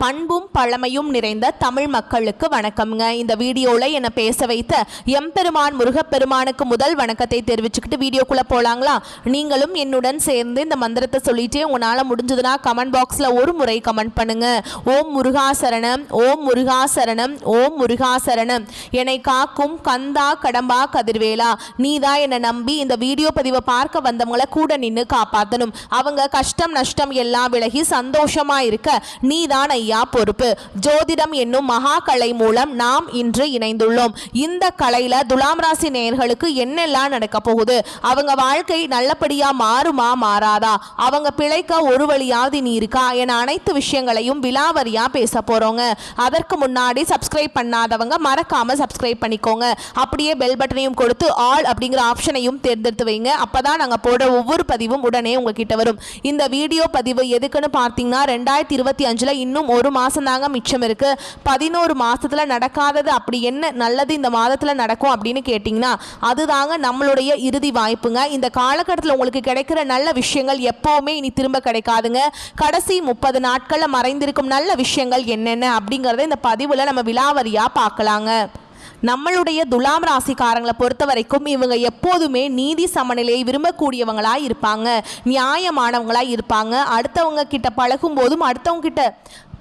பண்பும் பழமையும் நிறைந்த தமிழ் மக்களுக்கு வணக்கம்ங்க. இந்த வீடியோவில் என்னை பேச வைத்த எம்பெருமான் முருகப்பெருமானுக்கு முதல் வணக்கத்தை தெரிவிச்சுக்கிட்டு வீடியோக்குள்ளே போகலாங்களா? நீங்களும் என்னுடன் சேர்ந்து இந்த மந்திரத்தை சொல்லிட்டு உங்களால் முடிஞ்சதுன்னா கமெண்ட் பாக்ஸில் ஒரு முறை கமெண்ட் பண்ணுங்க. ஓம் முருகாசரணம், ஓம் முருகாசரணம், ஓம் முருகாசரணம். என்னை காக்கும் கந்தா கடம்பா கதிர்வேலா, நீதான் என்னை நம்பி இந்த வீடியோ பதிவை பார்க்க வந்தவங்களை கூட நின்று காப்பாற்றணும். அவங்க கஷ்டம் நஷ்டம் எல்லாம் விலகி சந்தோஷமா இருக்க நீதான் ஐயா பொறுப்பு. ஜோதிடம் என்னும் மகா கலை மூலம் நாம் இன்று இணைந்துள்ளோம். இந்த கலையில துலாம் ராசி நேயர்களுக்கு என்னெல்லாம் நடக்க போகுது, அவங்க வாழ்க்கை நல்லபடியா மாறுமா மாறாதா, அவங்க பிழைக்க ஒரு வழியாவது நீ இருக்கா என அனைத்து விஷயங்களையும் விலாவரியா பேச போறோங்க. அதற்கு முன்னாடி சப்ஸ்கிரைப் பண்ணாதவங்க மறக்காம சப்ஸ்கிரைப் பண்ணிக்கோங்க. அப்படியே பெல் பட்டனையும் கொடுத்து ஆல் அப்படிங்கிற ஆப்ஷனையும் தேர்ந்தெடுத்து வைங்க. அப்பதான் நாங்க போடுற ஒவ்வொரு பதிவும் உடனே உங்ககிட்ட வரும். இந்த வீடியோ பதிவு எதுக்குன்னு பார்த்தீங்கன்னா 2025 இன்னும் ஒரு மாசம் தாங்க மிச்சம் இருக்கு. 11 மாசத்துல நடக்காதது அப்படி என்ன நல்லது இந்த மாதத்துல நடக்கும் அப்படின்னு கேட்டீங்கன்னா அதுதாங்க நம்மளுடைய இறுதி வாய்ப்புங்க. இந்த காலகட்டத்தில் உங்களுக்கு கிடைக்கிற நல்ல விஷயங்கள் எப்பவுமே இனி திரும்ப கிடைக்காதுங்க. கடைசி 30 நாட்கள்ல மறைந்திருக்கும் நல்ல விஷயங்கள் என்னென்ன அப்படிங்கறத இந்த பதிவுல நம்ம விலாவரியா பார்க்கலாங்க. நம்மளுடைய துலாம் ராசிக்காரங்களை பொறுத்த வரைக்கும் இவங்க எப்போதுமே நீதி சமநிலையை விரும்பக்கூடியவங்களா இருப்பாங்க, நியாயமானவங்களா இருப்பாங்க. அடுத்தவங்க கிட்ட பழகும் போதும் அடுத்தவங்க கிட்ட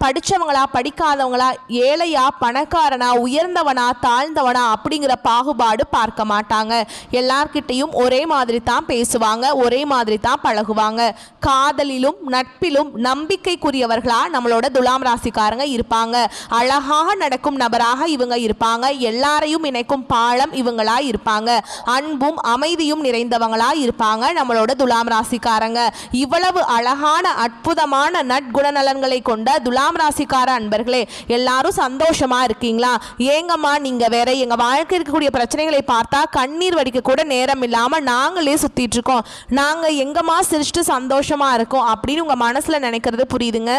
படித்தவங்களா படிக்காதவங்களா, ஏழையா பணக்காரனா, உயர்ந்தவனா தாழ்ந்தவனா அப்படிங்கிற பாகுபாடு பார்க்க மாட்டாங்க. எல்லார்கிட்டையும் ஒரே மாதிரி தான் பேசுவாங்க, ஒரே மாதிரி தான் பழகுவாங்க. காதலிலும் நட்பிலும் நம்பிக்கைக்குரியவர்களா நம்மளோட துலாம் ராசிக்காரங்க இருப்பாங்க. அழகாக நடக்கும் நபராக இவங்க இருப்பாங்க. எல்லாரையும் இணைக்கும் பாலம் இவங்களா இருப்பாங்க. அன்பும் அமைதியும் நிறைந்தவங்களா இருப்பாங்க நம்மளோட துலாம் ராசிக்காரங்க. இவ்வளவு அழகான அற்புதமான நற்குணநலன்களை கொண்ட துலாம் ராசிக்கார அன்பர்களே, எல்லாரும் சந்தோஷமா இருக்கீங்களா? ஏங்கம்மா நீங்க வேற, எங்க வாழ்க்கை இருக்கக்கூடிய பிரச்சனைகளை பார்த்தா கண்ணீர் வடிக்க கூட நேரம் இல்லாம நாங்களே சுத்திட்டு இருக்கோம், நாங்க எங்கம்மா சிரிச்சுட்டு சந்தோஷமா இருக்கோம் அப்படின்னு உங்க மனசுல நினைக்கிறது புரியுதுங்க.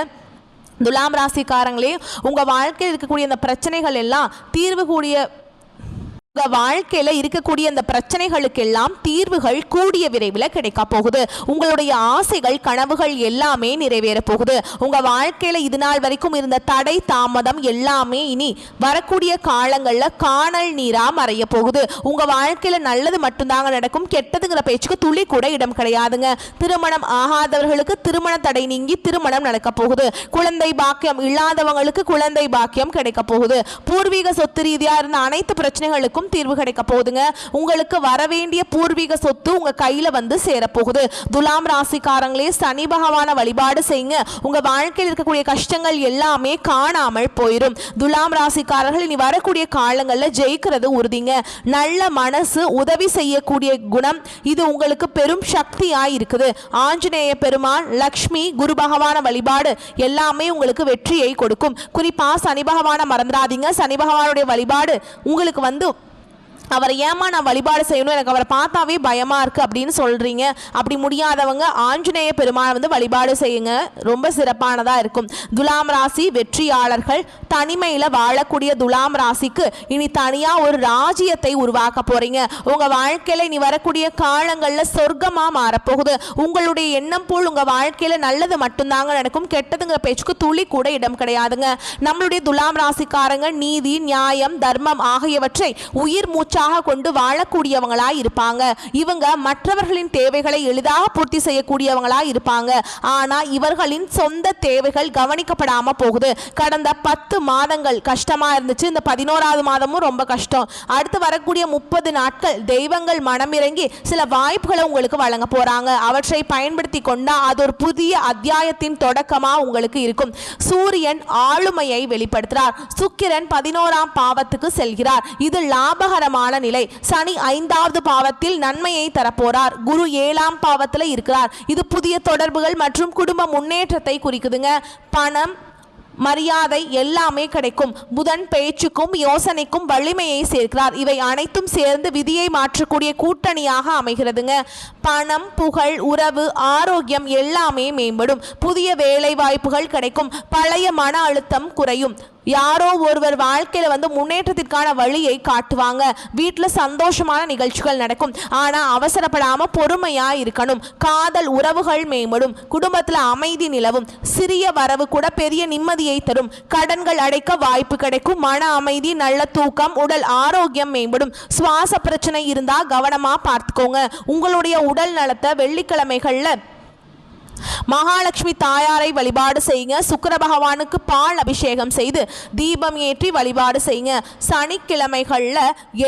துலாம் ராசிக்காரங்களே, உங்க வாழ்க்கையில் இருக்கக்கூடிய அந்த பிரச்சனைகள் எல்லாம் தீர்வு கூடிய வாழ்க்கையில இருக்கக்கூடிய அந்த பிரச்சனைகளுக்கெல்லாம் தீர்வுகள் கூடிய விரைவில் கிடைக்க போகுது. உங்களுடைய ஆசைகள் கனவுகள் எல்லாமே நிறைவேற போகுது. உங்க வாழ்க்கையில இது நாள் வரைக்கும் இருந்த தடை தாமதம் எல்லாமே இனி வரக்கூடிய காலங்கள்ல காணல் நீரா மறைய போகுது. உங்க வாழ்க்கையில நல்லது மட்டும்தாங்க நடக்கும், கெட்டதுங்கிற பேச்சுக்கு துளி கூட இடம் கிடையாதுங்க. திருமணம் ஆகாதவர்களுக்கு திருமண தடை நீங்கி திருமணம் நடக்க போகுது. குழந்தை பாக்கியம் இல்லாதவங்களுக்கு குழந்தை பாக்கியம் கிடைக்க போகுது. பூர்வீக சொத்து ரீதியா இருந்த அனைத்து பிரச்சனைகளுக்கும் தீர்வு கிடைக்க போகுதுங்க. உங்களுக்கு வரவேண்டிய பூர்வீக சொத்து உங்க கையில வந்து சேரப்போகுது. துலாம் ராசிக்காரங்களே, சனி பகவான வழிபாடு செய்யுங்க. உங்க வாழ்க்கையில் இருக்கக்கூடிய கஷ்டங்கள் எல்லாமே காணாமல் போயிடும். துலாம் ராசிக்காரர்கள் இனி வரக்கூடிய காலங்களில் ஜெயிக்கிறது உறுதிங்க. நல்ல மனசு, உதவி செய்யக்கூடிய குணம் இது உங்களுக்கு பெரும் சக்தியாய் இருக்குது. ஆஞ்சநேய பெருமான், லக்ஷ்மி, குரு பகவான வழிபாடு எல்லாமே உங்களுக்கு வெற்றியை கொடுக்கும். குறிப்பா சனி பகவான மறந்துடாதீங்க. சனி பகவானுடைய வழிபாடு உங்களுக்கு வந்து அவரை ஏமா நான் வழிபாடு செய்யணும், எனக்கு அவரை பார்த்தாவே பயமா இருக்கு அப்படின்னு சொல்றீங்க. அப்படி முடியாதவங்க ஆஞ்சநேய பெருமானை வந்து வழிபாடு செய்யுங்க, ரொம்ப சிறப்பானதா இருக்கும். துலாம் ராசி வெற்றியாளர்கள், தனிமையில வாழக்கூடிய துலாம் ராசிக்கு இனி தனியா ஒரு ராஜ்யத்தை உருவாக்க போறீங்க. உங்க வாழ்க்கையில இனி வரக்கூடிய காலங்கள்ல சொர்க்கமா மாறப்போகுது. உங்களுடைய எண்ணம் போல் உங்க வாழ்க்கையில நல்லது மட்டும்தாங்க நடக்கும், கெட்டதுங்கிற பேச்சுக்கு துளி கூட இடம் கிடையாதுங்க. நம்மளுடைய துலாம் ராசிக்காரங்க நீதி, நியாயம், தர்மம் ஆகியவற்றை உயிர் மூச்சு கொண்டு வாழக்கூடியவங்களா இருப்பாங்க. இவங்க மற்றவர்களின் தேவைகளை எளிதாக பூர்த்தி செய்யக்கூடியவங்களா இருப்பாங்க. ஆனா இவர்களின் சொந்த தேவைகள் கவனிக்கப்படாம போகுது. கடந்த 10 மாதங்கள் கஷ்டமா இருந்துச்சு. இந்த 11வது மாதமும் ரொம்ப கஷ்டம். அடுத்து வரக்கூடிய 30 நாட்கள் தெய்வங்கள் மனமிறங்கி சில வாய்ப்புகளை உங்களுக்கு வழங்க போறாங்க. அவற்றை பயன்படுத்தி கொண்டா அது ஒரு புதிய அத்தியாயத்தின் தொடக்கமா உங்களுக்கு இருக்கும். சூரியன் ஆளுமையை வெளிப்படுத்துறார். சுக்கிரன் 11ஆம் பாவத்துக்கு செல்கிறார். இது லாபகரமான நிலை. சனி 5வது பாவத்தில் நன்மையை தரப்போறார். குரு 7ஆம் பாவத்தில் இருக்கிறார். இது புதிய தொடர்புகள் மற்றும் குடும்ப முன்னேற்றத்தை குறிக்குதுங்க. பணம், மரியாதை எல்லாமே கிடைக்கும். புதன் பேச்சுக்கும் யோசனைக்கும் வலிமையை சேர்க்கிறார். இவை அனைத்தும் சேர்ந்து விதியை மாற்றக்கூடிய கூட்டணியாக அமைகிறதுங்க. பணம், புகழ், உறவு, ஆரோக்கியம் எல்லாமே மேம்படும். புதிய வேலை வாய்ப்புகள் கிடைக்கும். பழைய மன அழுத்தம் குறையும். யாரோ ஒருவர் வாழ்க்கையில முன்னேற்றத்திற்கான வழியை காட்டுவாங்க. வீட்டில் சந்தோஷமான நிகழ்ச்சிகள் நடக்கும். ஆனா அவசரப்படாம பொறுமையா இருக்கணும். காதல் உறவுகள் மேம்படும். குடும்பத்துல அமைதி நிலவும். சிறிய வரவு கூட பெரிய நிம்மதியை தரும். கடன்கள் அடைக்க வாய்ப்பு கிடைக்கும். மன அமைதி, நல்ல தூக்கம், உடல் ஆரோக்கியம் மேம்படும். சுவாச பிரச்சனை இருந்தா கவனமா பார்த்துக்கோங்க. உங்களுடைய உடல் நலத்தை வெள்ளிக்கிழமைகள்ல மகாலட்சுமி தாயாரை வழிபாடு செய்யுங்க. சுக்கிர பகவானுக்கு பால் அபிஷேகம் செய்து தீபம் ஏற்றி வழிபாடு செய்யுங்க. சனிக்கிழமைகளில்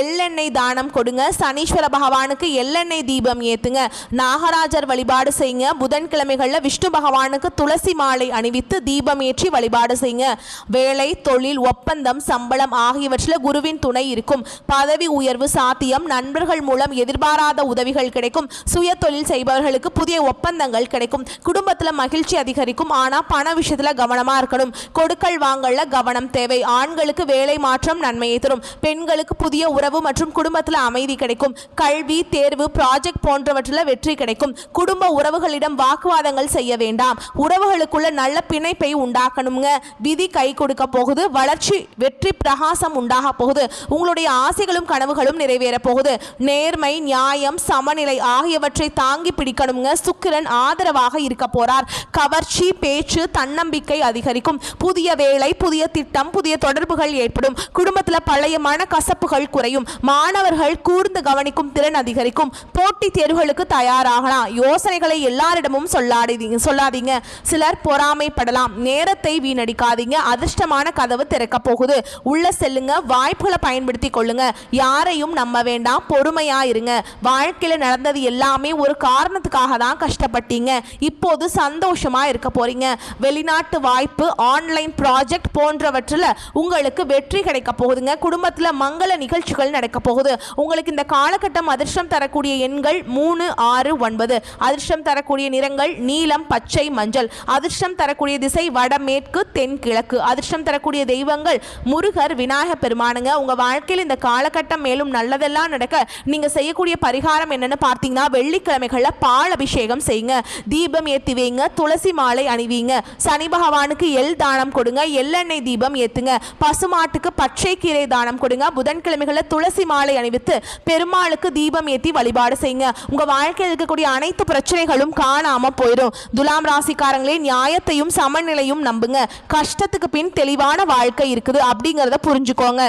எள்ளெண்ணெய் தானம் கொடுங்க. சனீஸ்வர பகவானுக்கு எள்ளெண்ணெய் தீபம் ஏற்றுங்க. நாகராஜர் வழிபாடு செய்யுங்க. புதன்கிழமைகளில் விஷ்ணு பகவானுக்கு துளசி மாலை அணிவித்து தீபம் ஏற்றி வழிபாடு செய்யுங்க. வேலை, தொழில், ஒப்பந்தம், சம்பளம் ஆகியவற்றில் குருவின் துணை இருக்கும். பதவி உயர்வு சாத்தியம். நண்பர்கள் மூலம் எதிர்பாராத உதவிகள் கிடைக்கும். சுய தொழில் செய்பவர்களுக்கு புதிய ஒப்பந்தங்கள் கிடைக்கும். குடும்பத்தில் மகிழ்ச்சி அதிகரிக்கும். ஆனால் பண விஷயத்தில் கவனமாக இருக்கணும். கொடுக்கல் வாங்கல கவனம் தேவை. ஆண்களுக்கு வேலை மாற்றம் நன்மையை தரும். பெண்களுக்கு புதிய உறவு மற்றும் குடும்பத்தில் அமைதி கிடைக்கும். கல்வி, தேர்வு, ப்ராஜெக்ட் போன்றவற்றில் வெற்றி கிடைக்கும். குடும்ப உறவுகளிடம் வாக்குவாதங்கள் செய்ய வேண்டாம். உறவுகளுக்குள்ள நல்ல பிணைப்பை உண்டாக்கணுங்க. விதி கை கொடுக்க போகுது. வளர்ச்சி, வெற்றி, பிரகாசம் உண்டாக போகுது. உங்களுடைய ஆசைகளும் கனவுகளும் நிறைவேற போகுது. நேர்மை, நியாயம், சமநிலை ஆகியவற்றை தாங்கி பிடிக்கணுங்க. சுக்கிரன் ஆதரவாக இருக்க போறார். கவர்ச்சி, பேச்சு, தன்னம்பிக்கை அதிகரிக்கும். புதிய வேலை, புதிய திட்டம், புதிய தொடர்புகள் ஏற்படும். குடும்பத்தில் பழைய மனக்கசப்புகள் குறையும். மாணவர்கள் கூர்ந்து கவனிக்கும் திறன் அதிகரிக்கும். போட்டி தேர்வுகளுக்கு தயாராகலாம். யோசனைகளை எல்லாரிடமும் சொல்லாதீங்க. சிலர் பொறாமைப்படலாம். நேரத்தை வீணடிக்காதீங்க. அதிர்ஷ்டமான கதவு திறக்க போகுது. உள்ள செல்லுங்க. வாய்ப்புகளை பயன்படுத்தி கொள்ளுங்க. யாரையும் நம்ப வேண்டாம். பொறுமையா இருங்க. வாழ்க்கையில நடந்தது எல்லாமே ஒரு காரணத்துக்காக தான் கஷ்டப்பட்டீங்க. இப்போது சந்தோஷமா இருக்க போறீங்க. வெளிநாட்டு வாய்ப்பு, ஆன்லைன் ப்ராஜெக்ட் போன்றவற்றில் உங்களுக்கு வெற்றி கிடைக்க போகுதுங்க. குடும்பத்தில் மங்கள நிகழ்ச்சிகள் நடக்க போகுது. உங்களுக்கு இந்த காலகட்டம் அதிர்ஷ்டம் தரக்கூடிய எண்கள் 3, 6, 9. அதிர்ஷ்டம் தரக்கூடிய நிறங்கள் நீலம், பச்சை, மஞ்சள். அதிர்ஷ்டம் தரக்கூடிய திசை வடமேற்கு, தென்கிழக்கு. அதிர்ஷ்டம் தரக்கூடிய தெய்வங்கள் முருகர், விநாயகர் பெருமானுங்க. உங்க வாழ்க்கையில் இந்த காலகட்டம் மேலும் நல்லதெல்லாம் நடக்க நீங்க செய்யக்கூடிய பரிகாரம் என்னன்னு பார்த்தீங்கன்னா, வெள்ளிக்கிழமைகளில் பால் அபிஷேகம் செய்யுங்க. தீபம் ஏற்றி வைங்க. துளசி மாலை அணிவிங்க. சனி பகவானுக்கு எள் தானம் கொடுங்க. எள்ளெண்ணெய் தீபம் ஏத்துங்க. பசுமாட்டுக்கு பச்சை கீரை தானம் கொடுங்க. புதன்கிழமைகளில் துளசி மாலை அணிவித்து பெருமாளுக்கு தீபம் ஏற்றி வழிபாடு செய்யுங்க. உங்க வாழ்க்கையில் இருக்கக்கூடிய அனைத்து பிரச்சனைகளும் காணாம போயிடும். துலாம் ராசிக்காரங்களே, நியாயத்தையும் சமநிலையும் நம்புங்க. கஷ்டத்துக்கு பின் தெளிவான வாழ்க்கை இருக்குது அப்படிங்கிறத புரிஞ்சுக்கோங்க.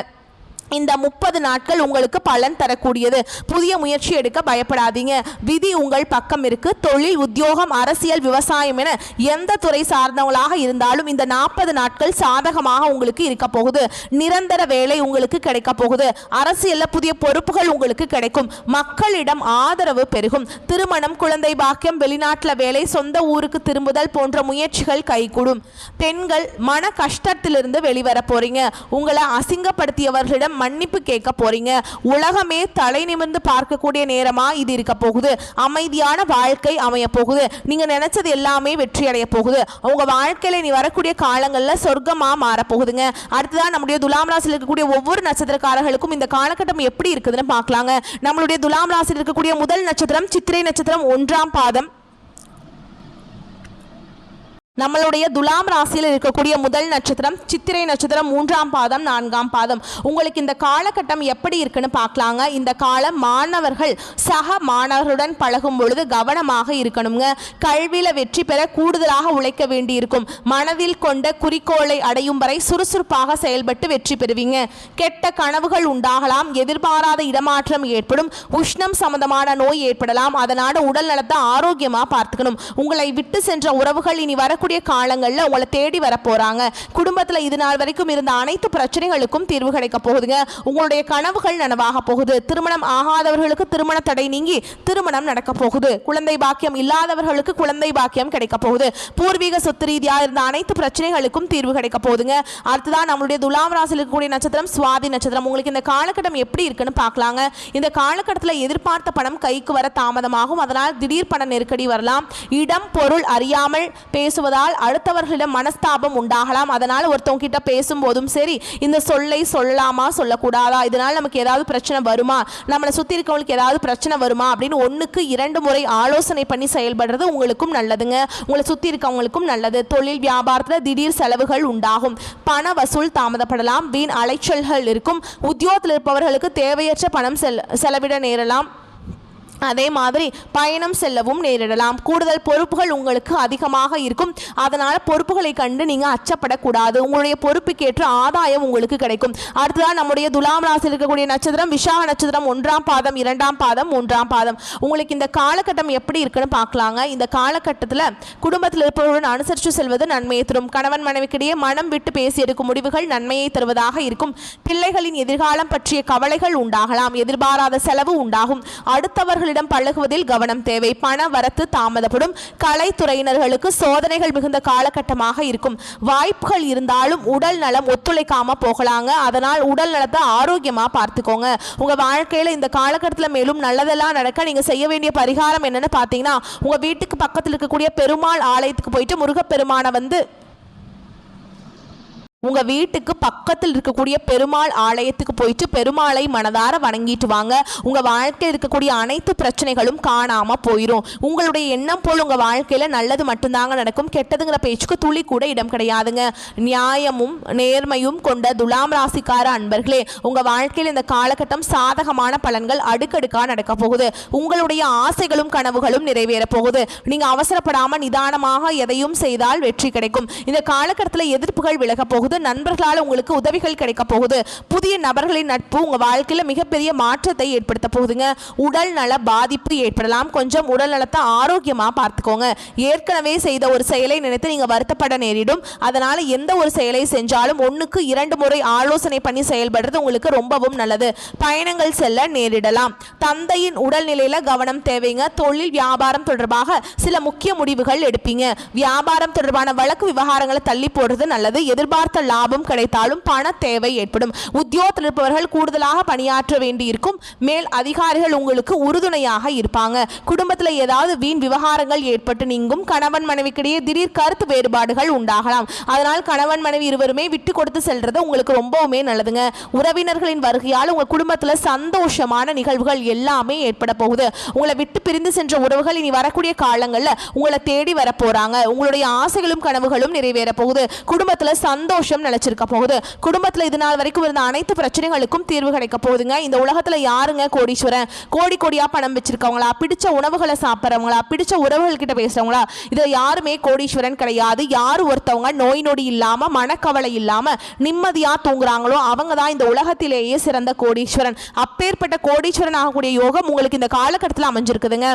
இந்த 30 நாட்கள் உங்களுக்கு பலன் தரக்கூடியது. புதிய முயற்சி எடுக்க பயப்படாதீங்க. விதி உங்கள் பக்கம் இருக்கு. தொழில், உத்தியோகம், அரசியல், விவசாயம் என எந்த துறை சார்ந்தவங்களாக இருந்தாலும் இந்த 40 நாட்கள் சாதகமாக உங்களுக்கு இருக்க போகுது. நிரந்தர வேலை உங்களுக்கு கிடைக்க போகுது. அரசியல்ல புதிய பொறுப்புகள் உங்களுக்கு கிடைக்கும். மக்களிடம் ஆதரவு பெருகும். திருமணம், குழந்தை பாக்கியம், வெளிநாட்டில் வேலை, சொந்த ஊருக்கு திரும்புதல் போன்ற முயற்சிகள் கைகூடும். பெண்கள் மன கஷ்டத்திலிருந்து வெளிவர போறீங்க. உங்களை அசிங்கப்படுத்தியவர்களிடம் மன்னிப்பு கேட்க போறீங்க. உலகமே தலை நிமிர்ந்து பார்க்கக்கூடிய நேரமா இது இருக்க போகுது. அமைதியான வாழ்க்கை அமைய போகுது. நீங்க நினைச்சது எல்லாமே வெற்றி அடைய போகுது. உங்க வாழ்க்கையில நீ வரக்கூடிய காலங்கள்ல சொர்க்கமா மாற போகுதுங்க. அடுத்ததான் நம்முடைய துலாம் ராசியில் இருக்கக்கூடிய ஒவ்வொரு நட்சத்திரக்காரர்களுக்கும் இந்த காலகட்டம் எப்படி இருக்குதுன்னு பார்க்கலாங்க. நம்மளுடைய துலாம் ராசியில் இருக்கக்கூடிய முதல் நட்சத்திரம் சித்திரை நட்சத்திரம் 1ஆம் பாதம். நம்மளுடைய துலாம் ராசியில் இருக்கக்கூடிய முதல் நட்சத்திரம் சித்திரை நட்சத்திரம் 3ஆம் பாதம் 4ஆம் பாதம். உங்களுக்கு இந்த காலகட்டம் எப்படி இருக்குன்னு பார்க்கலாங்க. இந்த காலம் மாணவர்கள் சக மாணவர்களுடன் பழகும் பொழுது கவனமாக இருக்கணுங்க. கல்வியில வெற்றி பெற கூடுதலாக உழைக்க வேண்டி இருக்கும். மனதில் கொண்ட குறிக்கோளை அடையும் வரை சுறுசுறுப்பாக செயல்பட்டு வெற்றி பெறுவீங்க. கெட்ட கனவுகள் உண்டாகலாம். எதிர்பாராத இடமாற்றம் ஏற்படும். உஷ்ணம் சம்பந்தமான நோய் ஏற்படலாம். அதனால உடல் நலத்தை ஆரோக்கியமா பார்த்துக்கணும். உங்களை விட்டு சென்ற உறவுகள் இனி வர காலங்களில் உங்களை தேடி வர போறாங்க. குடும்பத்தில் இது நாள் வரைக்கும் இருந்த அனைத்து பிரச்சனைகளுக்கும் தீர்வு கிடைக்க போகுதுங்க. உங்களுடைய கனவுகள் நனவாக போகுது. திருமணம் ஆகாதவர்களுக்கு திருமண தடை நீங்கி திருமணம் நடக்க போகுது. குழந்தை பாக்கியம் இல்லாதவர்களுக்கு குழந்தை பாக்கியம் கிடைக்க போகுது. பூர்வீக சொத்து ரீதியா இருந்த அனைத்து பிரச்சனைகளுக்கும் தீர்வு கிடைக்க போகுதுங்க. அடுத்ததான் நம்மளுடைய துலாம் ராசியில் இருக்கக்கூடிய நட்சத்திரம் சுவாதி நட்சத்திரம். உங்களுக்கு இந்த காலகட்டம் எப்படி இருக்குன்னு பார்க்கலாங்க. இந்த காலகட்டத்தில் எதிர்பார்த்த பணம் கைக்கு வர தாமதமாகும். அதனால் திடீர் பண நெருக்கடி வரலாம். இடம் பொருள் அறியாமல் பேசுவது பேசுவதால் அடுத்தவர்களிடம் மனஸ்தாபம் உண்டாகலாம். அதனால் ஒருத்தவங்க கிட்ட பேசும்போதும் சரி, இந்த சொல்லை சொல்லலாமா சொல்லக்கூடாதா, இதனால் நமக்கு ஏதாவது பிரச்சனை வருமா, நம்மளை சுற்றி இருக்கவங்களுக்கு ஏதாவது பிரச்சனை வருமா அப்படின்னு 1க்கு 2 முறை ஆலோசனை பண்ணி செயல்படுறது உங்களுக்கும் நல்லதுங்க, உங்களை சுற்றி இருக்கவங்களுக்கும் நல்லது. தொழில் வியாபாரத்தில் திடீர் செலவுகள் உண்டாகும். பண வசூல் தாமதப்படலாம். வீண் அலைச்சல்கள் இருக்கும். உத்தியோகத்தில் இருப்பவர்களுக்கு தேவையற்ற பணம் செலவிட நேரலாம். அதே மாதிரி பயணம் செல்லவும் நேரிடலாம். கூடுதல் பொறுப்புகள் உங்களுக்கு அதிகமாக இருக்கும். அதனால் பொறுப்புகளை கண்டு நீங்கள் அச்சப்படக்கூடாது. உங்களுடைய பொறுப்புக்கேற்ற ஆதாயம் உங்களுக்கு கிடைக்கும். அடுத்ததான் நம்முடைய துலாம் ராசியில் இருக்கக்கூடிய நட்சத்திரம் விசாக நட்சத்திரம் 1ஆம் பாதம் 2ஆம் பாதம் 3ஆம் பாதம். உங்களுக்கு இந்த காலகட்டம் எப்படி இருக்குன்னு பார்க்கலாங்க. இந்த காலகட்டத்தில் குடும்பத்தில் இருப்பவருடன் அனுசரித்து செல்வது நன்மையை தரும். கணவன் மனைவிக்கிடையே மனம் விட்டு பேசி எடுக்கும் முடிவுகள் நன்மையை தருவதாக இருக்கும். பிள்ளைகளின் எதிர்காலம் பற்றிய கவலைகள் உண்டாகலாம். எதிர்பாராத செலவு உண்டாகும். அடுத்தவர்கள் பழகுவதில் கவனம் தேவை. பண வரத்து தாமதப்படும். கலைத்துறையினர்களுக்கு சோதனைகள் மிகுந்த காலகட்டமாக இருக்கும். வாய்ப்புகள் இருந்தாலும் உடல் நலம் ஒத்துழைக்காம போகலாங்க. அதனால் உடல் நலத்தை ஆரோக்கியமா பார்த்துக்கோங்க. உங்க வாழ்க்கையில இந்த காலகட்டத்தில் மேலும் நல்லதெல்லாம் நடக்க நீங்க செய்ய வேண்டிய பரிகாரம் என்னன்னு பார்த்தீங்கன்னா, உங்க வீட்டுக்கு பக்கத்தில் இருக்கக்கூடிய பெருமாள் ஆலயத்துக்கு போயிட்டு முருகப்பெருமானை உங்க வீட்டுக்கு பக்கத்தில் இருக்கக்கூடிய பெருமாள் ஆலயத்துக்கு போயிட்டு பெருமாளை மனதார வணங்கிட்டு வாங்க. உங்க வாழ்க்கையில் இருக்கக்கூடிய அனைத்து பிரச்சனைகளும் காணாம போயிடும். உங்களுடைய எண்ணம் போல் உங்க வாழ்க்கையில நல்லது மட்டும்தாங்க நடக்கும். கெட்டதுங்கிற பேச்சுக்கு துளி கூட இடம் கிடையாதுங்க. நியாயமும் நேர்மையும் கொண்ட துலாம் ராசிக்கார அன்பர்களே, உங்க வாழ்க்கையில் இந்த காலகட்டம் சாதகமான பலன்கள் அடுக்கடுக்கா நடக்க போகுது. உங்களுடைய ஆசைகளும் கனவுகளும் நிறைவேற போகுது. நீங்க அவசரப்படாம நிதானமாக எதையும் செய்தால் வெற்றி கிடைக்கும். இந்த காலகட்டத்தில் எதிர்ப்புகள் விலக போகுது. நண்பர்களால் உங்களுக்கு உதவிகள் கிடைக்க போகுது. புதிய நபர்களின் நட்பு உங்க வாழ்க்கையில மிகப்பெரிய மாற்றத்தை ஏற்படுத்த போகுதுங்க. உடல் நல பாதிப்பு ஏற்படலாம். கொஞ்சம் உடல் நலத்தை ஆரோக்கியமா பார்த்துக்கோங்க. ஏற்கனவே செய்த ஒரு செயலை நினைத்து நீங்க வருத்தப்பட நேரிடும். அதனால எந்த ஒரு செயலை செஞ்சாலும் 1க்கு 2 முறை ஆலோசனை பண்ணி செயல்படுறது உங்களுக்கு ரொம்பவும் நல்லது. பயணங்கள் செல்ல நேரிடலாம். தந்தையின் உடல்நிலையில கவனம் தேவைங்க. தொழில் வியாபாரம் தொடர்பாக சில முக்கிய முடிவுகள் எடுப்பீங்க. வியாபாரம் தொடர்பான வழக்கு விவகாரங்களை தள்ளி போடுறது நல்லது. எதிர்பார்த்த லாபம் கிடைத்தாலும் பண தேவை ஏற்படும். உத்தியோகத்தில் இருப்பவர்கள் கூடுதலாக பணியாற்ற வேண்டி இருக்கும். மேல் அதிகாரிகள் உங்களுக்கு உறுதுணையாக இருப்பாங்க. குடும்பத்தில் ஏதாவது வீண் விவகாரங்கள் ஏற்பட்டு நீங்கும். கணவன் மனைவிக்கிடையே திடீர் கருத்து வேறுபாடுகள் உண்டாகலாம். அதனால் கணவன் மனைவி இருவருமே விட்டு கொடுத்து செல்றது உங்களுக்கு ரொம்பவுமே நல்லதுங்க. உறவினர்களின் வருகையால் உங்க குடும்பத்தில் சந்தோஷமான நிகழ்வுகள் எல்லாமே ஏற்பட போகுது. உங்களை விட்டு பிரிந்து சென்ற உறவுகள் இனி வரக்கூடிய காலங்களில் உங்களை தேடி வர போறாங்க. உங்களுடைய ஆசைகளும் கனவுகளும் நிறைவேற போகுது. குடும்பத்தில் சந்தோஷம் நிலைச்சிருக்க போகுது. குடும்பத்தில் இது நாள் வரைக்கும் இருந்த அனைத்து பிரச்சனைகளுக்கும் தீர்வு கிடைக்க போகுதுங்க. இந்த உலகத்துல யாருங்க கோடீஸ்வரன்? கோடி கோடியா பணம் வச்சிருக்கவங்களா, பிடிச்ச உணவுகளை சாப்பிட்றவங்களா, பிடிச்ச உறவுகள் கிட்ட பேசுறவங்களா, இது யாருமே கோடீஸ்வரன் கிடையாது. யார் ஒருத்தவங்க நோய் நொடி இல்லாம மனக்கவலை இல்லாம நிம்மதியா தூங்குறாங்களோ அவங்க தான் இந்த உலகத்திலேயே சிறந்த கோடீஸ்வரன். அப்பேற்பட்ட கோடீஸ்வரன் ஆகக்கூடிய யோகம் உங்களுக்கு இந்த காலகட்டத்தில் அமைஞ்சிருக்குதுங்க.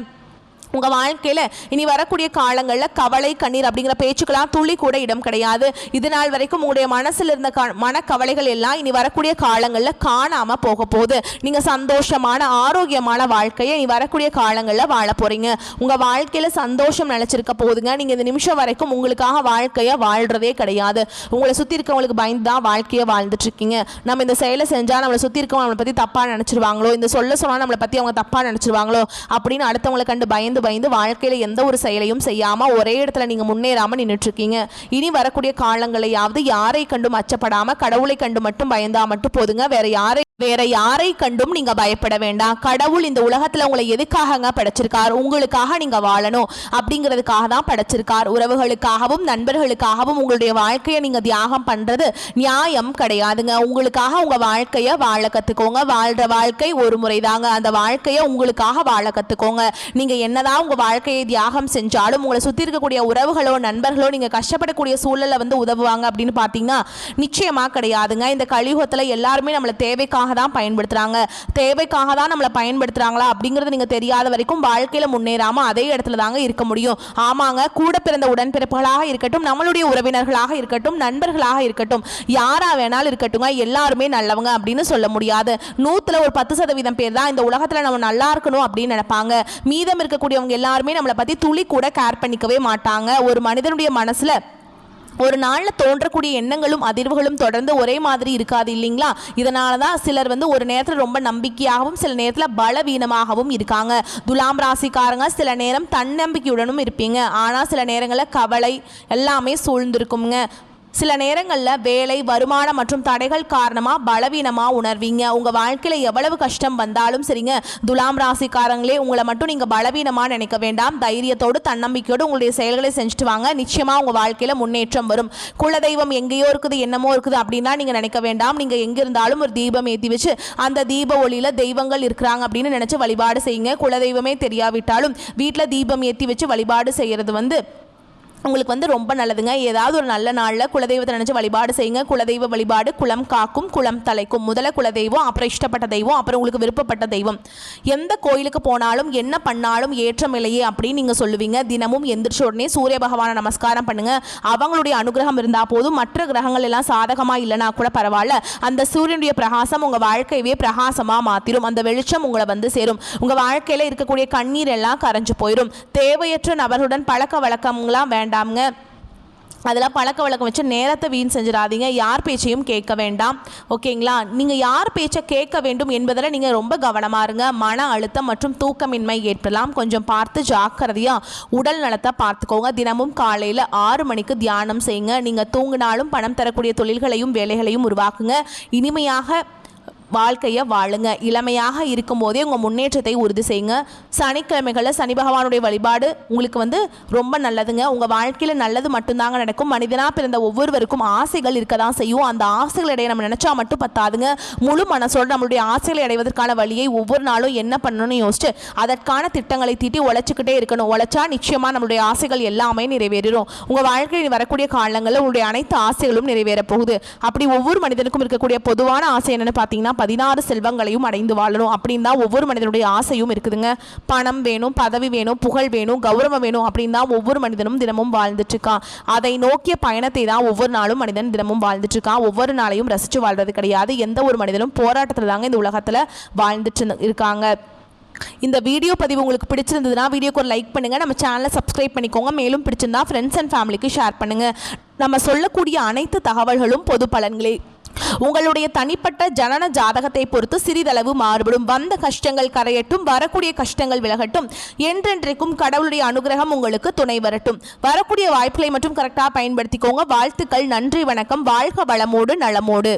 உங்கள் வாழ்க்கையில் இனி வரக்கூடிய காலங்களில் கவலை கண்ணீர் அப்படிங்கிற பேச்சுக்கெல்லாம் துளி கூட இடம் கிடையாது. இது நாள் வரைக்கும் உங்களுடைய மனசில் இருந்த மனக்கவலைகள் எல்லாம் இனி வரக்கூடிய காலங்களில் காணாமல் போக போகுது. நீங்கள் சந்தோஷமான ஆரோக்கியமான வாழ்க்கையை இனி வரக்கூடிய காலங்களில் வாழ போகிறீங்க. உங்கள் வாழ்க்கையில் சந்தோஷம் நிலச்சிருக்க போகுதுங்க. நீங்கள் இந்த நிமிஷம் வரைக்கும் உங்களுக்காக வாழ்க்கையை வாழ்கிறதே கிடையாது. உங்களை சுற்றி இருக்கவங்களுக்கு பயந்து தான் வாழ்க்கையை வாழ்ந்துட்டுருக்கீங்க. நம்ம இந்த செயலை செஞ்சால் நம்மளை சுற்றி இருக்கவங்க நம்மளை பற்றி தப்பாக நினச்சிருவாங்களோ, இந்த சொல்ல சொன்னால் நம்மளை பற்றி அவங்க தப்பாக நினச்சிருவாங்களோ அப்படின்னு அடுத்தவங்களை கண்டு பயந்து வாழ்க்கையில எந்த ஒரு செயலையும் செய்யாம ஒரே இடத்துல நீங்க முன்னேறாம நின்றுட்டு இருக்கீங்க. இனி வரக்கூடிய காலங்களையாவது யாரை கண்டும் அச்சப்படாம கடவுளை கண்டு மட்டும் பயந்தா மட்டும் போதுங்க. வேற யாரை கண்டும் நீங்க பயப்பட வேண்டாம். கடவுள் இந்த உலகத்துல உங்களை எதுக்காக படைச்சிருக்கார்? உங்களுக்காக நீங்க வாழணும் அப்படிங்கிறதுக்காக தான் படைச்சிருக்கார். உறவுகளுக்காகவும் நண்பர்களுக்காகவும் உங்களுடைய வாழ்க்கையை நீங்க தியாகம் பண்றது நியாயம் கிடையாதுங்க. உங்களுக்காக உங்க வாழ்க்கையை வாழ கத்துக்கோங்க. வாழ்ற வாழ்க்கை ஒரு முறை தாங்க. அந்த வாழ்க்கையை உங்களுக்காக வாழ கத்துக்கோங்க. நீங்க என்னதான் உங்க வாழ்க்கையை தியாகம் செஞ்சாலும் உங்களை சுத்தி இருக்கக்கூடிய உறவுகளோ நண்பர்களோ நீங்க கஷ்டப்படக்கூடிய சூழலை உதவுவாங்க அப்படின்னு பாத்தீங்கன்னா நிச்சயமா கிடையாதுங்க. இந்த கலியுகத்துல எல்லாருமே நம்மளை தேவைக்காக தான் பயன்படுத்துறாங்க. தேவைக்காக தான் நம்மளை பயன்படுத்துறாங்களா அப்படிங்கிறது நீங்க தெரியாத வரைக்கும் வாழ்க்கையில முன்னேறாம அதே இடத்துல தாங்க இருக்க முடியும். ஆமாங்க, கூட பிறந்த உடன்பிறப்புகளாக இருக்கட்டும், நம்மளுடைய உறவினர்களாக இருக்கட்டும், நண்பர்களாக இருக்கட்டும், யாரா வேணாலும் இருக்கட்டும், எல்லாருமே நல்லவங்க அப்படின்னு சொல்ல முடியாது. 100ல் ஒரு 10% பேர் தான் இந்த உலகத்துல நம்ம நல்லா இருக்கணும் அப்படின்னு நினைப்பாங்க. மீதம் இருக்கக்கூடியவங்க எல்லாருமே நம்மளை பத்தி துளி கூட கேர் பண்ணிக்கவே மாட்டாங்க. ஒரு மனிதனுடைய மனசுல ஒரு நாளில் தோன்றக்கூடிய எண்ணங்களும் அதிர்வுகளும் தொடர்ந்து ஒரே மாதிரி இருக்காது இல்லைங்களா? இதனால தான் சிலர் ஒரு நேரத்தில் ரொம்ப நம்பிக்கையாகவும் சில நேரத்தில் பலவீனமாகவும் இருக்காங்க. துலாம் ராசிக்காரங்க சில நேரம் தன்னம்பிக்கையுடனும் இருப்பீங்க, ஆனால் சில நேரங்களில் கவலை எல்லாமே சூழ்ந்திருக்குங்க. சில நேரங்களில் வேலை, வருமானம் மற்றும் தடைகள் காரணமாக பலவீனமாக உணர்வீங்க. உங்கள் வாழ்க்கையில் எவ்வளவு கஷ்டம் வந்தாலும் சரிங்க, துலாம் ராசிக்காரங்களே உங்களை மட்டும் நீங்கள் பலவீனமாக நினைக்க வேண்டாம். தைரியத்தோடு தன்னம்பிக்கையோடு உங்களுடைய செயல்களை செஞ்சுட்டு வாங்க. நிச்சயமாக உங்கள் வாழ்க்கையில் முன்னேற்றம் வரும். குலதெய்வம் எங்கேயோ இருக்குது, என்னமோ இருக்குது அப்படின்னா நீங்கள் நினைக்க வேண்டாம். நீங்கள் எங்கே இருந்தாலும் ஒரு தீபம் ஏற்றி வச்சு அந்த தீப ஒளியில் தெய்வங்கள் இருக்கிறாங்க அப்படின்னு நினச்சி வழிபாடு செய்யுங்க. குலதெய்வமே தெரியாவிட்டாலும் வீட்டில் தீபம் ஏற்றி வச்சு வழிபாடு செய்கிறது உங்களுக்கு ரொம்ப நல்லதுங்க. ஏதாவது ஒரு நல்ல நாளில் குலதெய்வத்தை நினச்சி வழிபாடு செய்யுங்க. குலதெய்வ வழிபாடு குலம் காக்கும், குலம் தலைக்கும். முதல்ல குலதெய்வம், அப்புறம் இஷ்டப்பட்ட தெய்வம், அப்புறம் உங்களுக்கு விருப்பப்பட்ட தெய்வம். எந்த கோயிலுக்கு போனாலும் என்ன பண்ணாலும் ஏற்றம் இல்லையே அப்படின்னு நீங்கள் சொல்லுவீங்க. தினமும் எந்திரிச்ச உடனே சூரிய பகவானை நமஸ்காரம் பண்ணுங்க. அவங்களுடைய அனுகிரகம் இருந்தால் போதும். மற்ற கிரகங்கள் எல்லாம் சாதகமாக இல்லைனா கூட பரவாயில்ல, அந்த சூரியனுடைய பிரகாசம் உங்கள் வாழ்க்கையவே பிரகாசமாக மாற்றிடும். அந்த வெளிச்சம் உங்களை சேரும். உங்கள் வாழ்க்கையில் இருக்கக்கூடிய கண்ணீர் எல்லாம் கரைஞ்சு போயிடும். தேவையற்ற நபர்களுடன் பழக்க வழக்கம்லாம் வேண்டாம். அதெல்லாம் பழக்க வழக்கம் வச்சு நேரத்தை வீண் செஞ்சிடாதீங்க. யார் பேச்சையும் கேட்க வேண்டாம், ஓகேங்களா? நீங்கள் யார் பேச்சை கேட்க வேண்டும் என்பதில் நீங்கள் ரொம்ப கவனமாக இருங்க. மன அழுத்தம் மற்றும் தூக்கமின்மை ஏற்படலாம். கொஞ்சம் பார்த்து ஜாக்கிரதையாக உடல் நலத்தை பார்த்துக்கோங்க. தினமும் காலையில் 6 மணிக்கு தியானம் செய்யுங்க. நீங்கள் தூங்கினாலும் பணம் தரக்கூடிய தொழில்களையும் வேலைகளையும் உருவாக்குங்க. இனிமையாக வாழ்க்கையை வாழுங்க. இளமையாக இருக்கும் போதே உங்கள் முன்னேற்றத்தை உறுதி செய்யுங்க. சனிக்கிழமைகளில் சனி பகவானுடைய வழிபாடு உங்களுக்கு ரொம்ப நல்லதுங்க. உங்கள் வாழ்க்கையில் நல்லது மட்டும்தாங்க நடக்கும். மனிதனாக பிறந்த ஒவ்வொருவருக்கும் ஆசைகள் இருக்க தான் செய்யும். அந்த ஆசைகளை நம்ம நினச்சா மட்டும் பத்தாதுங்க. முழு மனசோடு நம்மளுடைய ஆசைகளை அடைவதற்கான வழியை ஒவ்வொரு நாளும் என்ன பண்ணணும்னு யோசிச்சு அதற்கான திட்டங்களை தீட்டி உழைச்சிக்கிட்டே இருக்கணும். உழைச்சா நிச்சயமாக நம்மளுடைய ஆசைகள் எல்லாமே நிறைவேறும். உங்கள் வாழ்க்கையில் வரக்கூடிய காலங்களில் உங்களுடைய அனைத்து ஆசைகளும் நிறைவேற போகுது. அப்படி ஒவ்வொரு மனிதனுக்கும் இருக்கக்கூடிய பொதுவான ஆசை என்னென்னு பார்த்தீங்கன்னா 16 செல்வங்களையும் அடைந்து வாழணும் அப்படின்னு தான் ஒவ்வொரு மனிதனுடைய ஆசையும் இருக்குதுங்க. பணம் வேணும், பதவி வேணும், புகழ் வேணும், கௌரவம் வேணும் அப்படின்னு தான் ஒவ்வொரு மனிதனும் தினமும் வாழ்ந்துட்டு இருக்கான். அதை நோக்கிய பயணத்தை தான் ஒவ்வொரு நாளும் மனிதன் தினமும் வாழ்ந்துட்டு இருக்கான். ஒவ்வொரு நாளையும் ரசித்து வாழ்றது கிடையாது. எந்த ஒரு மனிதனும் போராட்டத்தில் தாங்க இந்த உலகத்தில் வாழ்ந்துட்டு இருக்காங்க. இந்த வீடியோ பதிவு உங்களுக்கு பிடிச்சிருந்ததுன்னா வீடியோக்கு ஒரு லைக் பண்ணுங்கள். நம்ம சேனலை சப்ஸ்கிரைப் பண்ணிக்கோங்க. மேலும் பிடிச்சிருந்தா ஃப்ரெண்ட்ஸ் அண்ட் ஃபேமிலிக்கு ஷேர் பண்ணுங்கள். நம்ம சொல்லக்கூடிய அனைத்து தகவல்களும் பொது பலன்களே. உங்களுடைய தனிப்பட்ட ஜனன ஜாதகத்தை பொறுத்து சிறிதளவு மாறுபடும். வந்த கஷ்டங்கள் கரையட்டும், வரக்கூடிய கஷ்டங்கள் விலகட்டும். என்றென்றைக்கும் கடவுளுடைய அனுகிரகம் உங்களுக்கு துணை வரட்டும். வரக்கூடிய வாய்ப்புகளை மட்டும் கரெக்டாக பயன்படுத்திக்கோங்க. வாழ்த்துக்கள், நன்றி, வணக்கம். வாழ்க வளமோடு நலமோடு.